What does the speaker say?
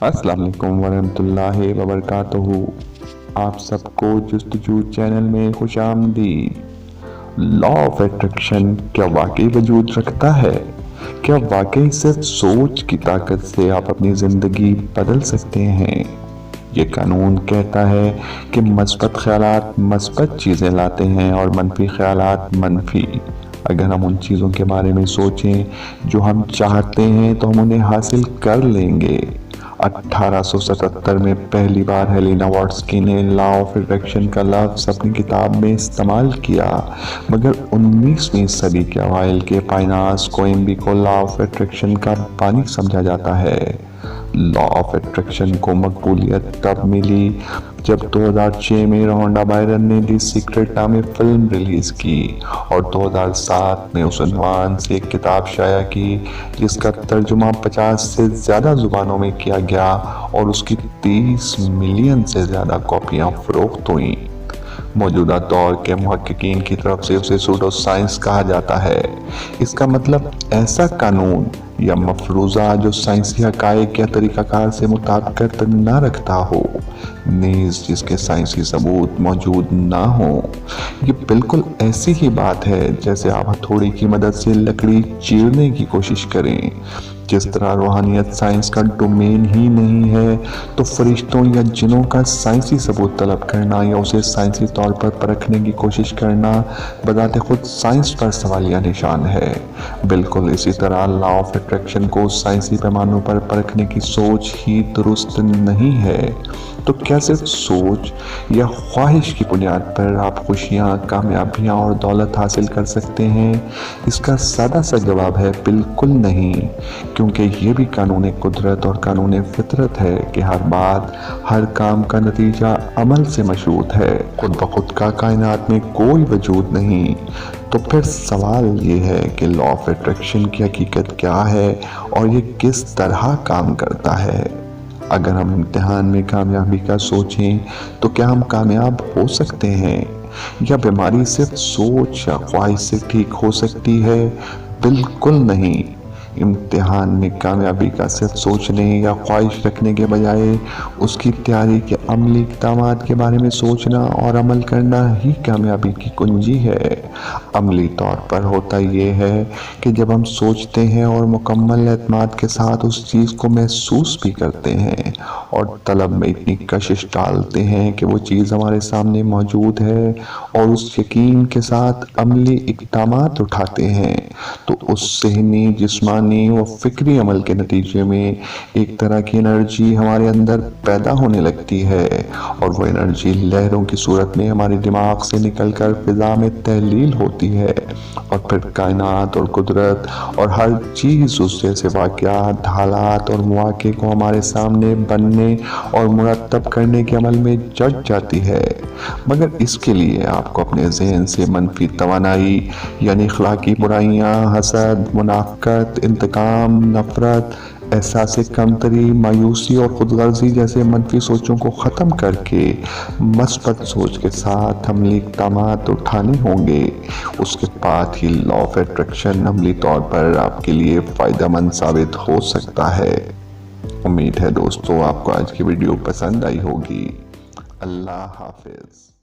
अस्सलाम वालेकुम वरहमतुल्लाहि वबरकातुहू। आप सबको जस्तजू चैनल में खुश आमदीद। लॉ ऑफ अट्रैक्शन क्या वाकई वजूद रखता है? क्या वाकई सिर्फ सोच की ताकत से आप अपनी ज़िंदगी बदल सकते हैं? ये कानून कहता है कि मस्बत ख्यालात मस्बत चीज़ें लाते हैं और मनफी ख्यालात मनफी। अगर हम उन चीज़ों के बारे में सोचें जो हम चाहते हैं तो हम उन्हें हासिल कर लेंगे। 1877 में पहली बार हेलेना वॉट्सकी ने लॉ ऑफ अट्रैक्शन का लफ्ज़ अपनी किताब में इस्तेमाल किया, मगर 19वीं सदी के अवाइल के पाइनास कोएम्बी को लॉ ऑफ अट्रैक्शन का बानी समझा जाता है। लॉ ऑफ अट्रैक्शन को मकबूलियत तब मिली जब 2006 में रोंडा बायरन ने दी सीक्रेट नामी फिल्म रिलीज़ की और 2007 में उस उन्वान से एक किताब शाया की जिसका तर्जुमा 50 से ज़्यादा ज़ुबानों में किया गया और उसकी 30 मिलियन से ज़्यादा कॉपियाँ फ़रोख्त हुईं। मौजूदा दौर के मुहक्किकीन की तरफ से उसे सूडो साइंस कहा जाता है। इसका मतलब ऐसा कानून या मफरूज़ा जो साइंसी हक़ाइक़ या तरीक़ाकार से मुताबिकत ना रखता हो, नीज़ जिसके साइंसी सबूत मौजूद ना हो। ये बिल्कुल ऐसी ही बात है जैसे आप हथौड़ी की मदद से लकड़ी चीरने की कोशिश करें। जिस तरह रूहानियत साइंस का डोमेन ही नहीं है, तो फरिश्तों या जिनों का साइंसी सबूत तलब करना या उसे साइंसी तौर पर परखने की कोशिश करना बजाते खुद साइंस पर सवालिया निशान है। बिल्कुल इसी तरह लॉ ऑफ अट्रैक्शन को साइंसी पैमानों पर परखने की सोच ही दुरुस्त नहीं है। तो क्या सिर्फ सोच या ख्वाहिश की बुनियाद पर आप खुशियाँ, कामयाबियाँ और दौलत हासिल कर सकते हैं? इसका सादा सा जवाब है बिल्कुल नहीं, क्योंकि ये भी कानून कुदरत और कानून फितरत है कि हर बात, हर काम का नतीजा अमल से मशरूत है। खुद ब खुद का कायनात में कोई वजूद नहीं। तो फिर सवाल ये है कि लॉ ऑफ अट्रैक्शन की हकीकत क्या है और ये किस तरह काम करता है? अगर हम इम्तिहान में कामयाबी का सोचें तो क्या हम कामयाब हो सकते हैं, या बीमारी सिर्फ सोच या ख्वाहिश से ठीक हो सकती है? बिल्कुल नहीं। इम्तिहान में कामयाबी का सिर्फ सोचने या ख्वाहिश रखने के बजाय उसकी तैयारी के अमली इक़दामात के बारे में सोचना और अमल करना ही कामयाबी की कुंजी है। अमली तौर पर होता ये है कि जब हम सोचते हैं और मुकम्मल एतमाद के साथ उस चीज़ को महसूस भी करते हैं और तलब में इतनी कशिश डालते हैं कि वो चीज़ हमारे सामने मौजूद है और उस यकीन के साथ अमली इक़दामात उठाते हैं, तो उस ज़हनी, जिस्मानी व फ़िक्री अमल के नतीजे में एक तरह की एनर्जी हमारे अंदर पैदा होने लगती है और वो एनर्जी लहरों की सूरत में हमारे दिमाग से निकलकर फ़िज़ा में तहलील होती है और फिर कायनात और कुदरत और हर चीज़ उस जैसे वाक़यात, हालात और मौक़े को हमारे सामने बनने और मुरतब करने के अमल में जट जाती है। मगर इसके लिए आपको अपने ज़हन से मनफी तवानाई यानी अखलाकी बुराइयाँ, हसद, मुनाफ़क़त, इंतकाम, नफ़रत, एहसास कमतरी, मायूसी और खुदगर्ज़ी जैसे मनफी सोचों को ख़त्म करके मस्बत सोच के साथ अमली इक़दामात उठाने होंगे। उसके बाद ही लॉ ऑफ अट्रैक्शन अमली तौर पर आपके लिए फ़ायदेमंद साबित हो सकता है। उम्मीद है दोस्तों आपको आज की वीडियो पसंद आई होगी। अल्लाह हाफ़िज़।